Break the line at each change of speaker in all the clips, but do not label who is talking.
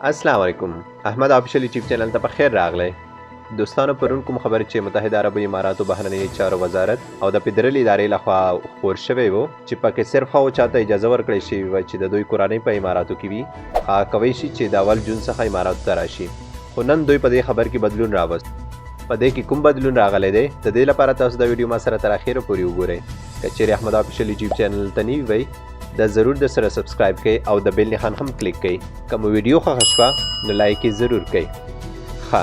السلام علیکم. احمد آفیشل یوټیوب چینل ته په خیر راغلی. دوستانو پرون کوم خبر چې متحده عربو اماراتو بهرنی چارو وزارت او د فدرال ادارې لخوا خپور شوی و چې پکې صرف هغو چاته اجازه ورکړی شوې وه چې د دوی کورنۍ په اماراتو کې وي هغه کولی شي چې د اول جون څخه اماراتو ته راشي. خو نن دوی په دې خبر کې بدلون راوست. په دې کې کوم بدلون راغلی دی د دې لپاره تاسو د ویډیو ما سره تر اخره پورې وګورئ. که چیرې احمد آفیشل یوټیوب چینل ته نوي وئ دا ضرور د سره سبسکرایب کړئ او د بیل نښان هم کلیک کړئ. که مو ویډیو خوښه شوه نو لایک یې ضرور کړئ. ښه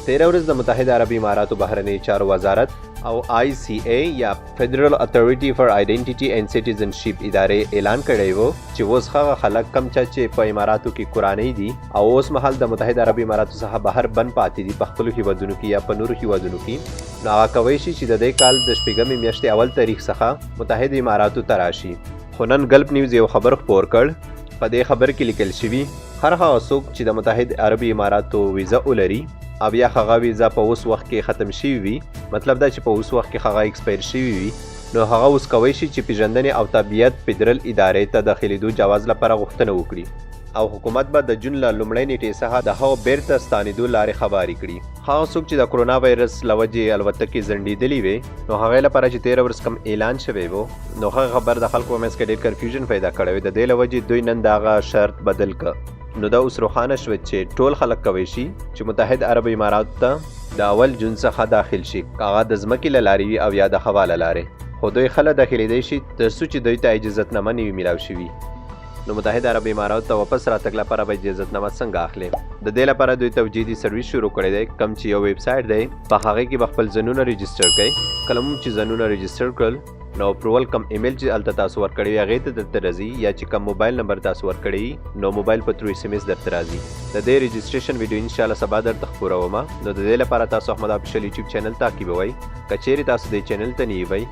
13 ورځ د متحده عربي اماراتو بهرنی چارو وزارت او ICA یا فدرال اتھارټي فار آئیډنټیټي اینڈ سټیزنشپ ادارې اعلان کړی و چې اوس هغه خلک کم چې په اماراتو کې کورنۍ دي او اوس مهال د متحده عربي اماراتو څخه بهر بند پاتې دي په خپلو هیوادونو کې یا په نورو هیوادونو کې نو هغه کولی شي چې د دې کال د شپږمې میاشتې اول تاریخ څخه متحده اماراتو ته راشي. خو نن ګلپ نیوز یو خبر خپور کړ. په دې خبر کې لیکل شوي هر هغه څوک چې د متحده عربي اماراتو ویزا ولري او یا هغه ویزا په اوس وخت کې ختم شوي وي مطلب دا چې په اوس وخت کې هغه ایکسپایر شوي وي نو هغه اوس کولی شي چې پیژندنې او تابعیت فدرال ادارې ته داخلېدو جواز لپاره غوښتنه وکړي او حکومت به د جون له لومړۍ نیټې څخه د هغو بیرته ستانېدو لارې هوارې کړي. هغه څوک چې د کرونا وایرس له وجې الوتکې ځنډېدلې وې نو هغې لپاره چې 13 ورځ کم اعلان شوی و نو هغه خبر د خلکو په منځ کې ډېر کنفیوژن پیدا کړی و. د دې له وجې دوی نن د هغه شرط بدل کړ نو دا اوس روښانه شوه چې ټول خلک کولی شي چې متحده عرب اماراتو ته د اول جون څخه داخل شي هغه د ځمکې له لارې وي او یا د هوا له لارې. خو دوی خلک داخلېدی شي تر څو چې دوی ته اجازتنامه نه وي میلاو شوي. نو متحده عرب اماراتو ته واپس راتګ لپاره به اجازتنامه څنګه اخلي؟ د دې لپاره دوی توجیهي سرویس شروع کړی دی کوم چې یو ویب سایټ دی په هغې کې به خپل ځانونه رجسټر کړئ. کله مو چې ځانونه رجسټر کړل نو اپروول کم ایمیل چې هلته تاسو ورکړی وي هغې ته درته راځي یا چې کوم موبایل نمبر تاسو ورکړی نو موبایل په تھرو SMS درته راځي. د دې رجسټریشن ویډیو انشاءالله سبا درته خپروم نو د دې لپاره تاسو احمد آفیشل یوټیوب چینل تعقیبوئ. که چیرې تاسو دې چینل ته نوي وئ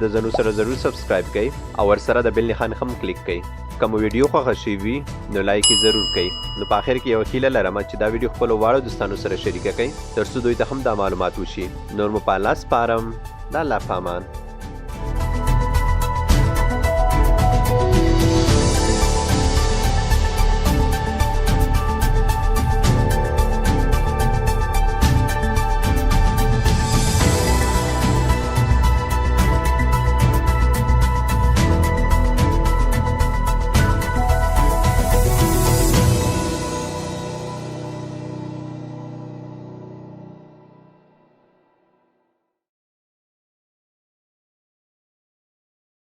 د ځانو سره ضرور سبسکرایب کړئ او ورسره د بیل نښان هم کلیک کړئ. که مو ویډیو خوښه شوي وي نو لایک یې ضرور کړئ. نو په آخر کې یوه هیله لرم چې دا ویډیو خپلو واړو دوستانو سره شریکه کړئ تر څو دوی ته هم دا معلومات وشي. نور مو په الله سپارم. د الله په امان.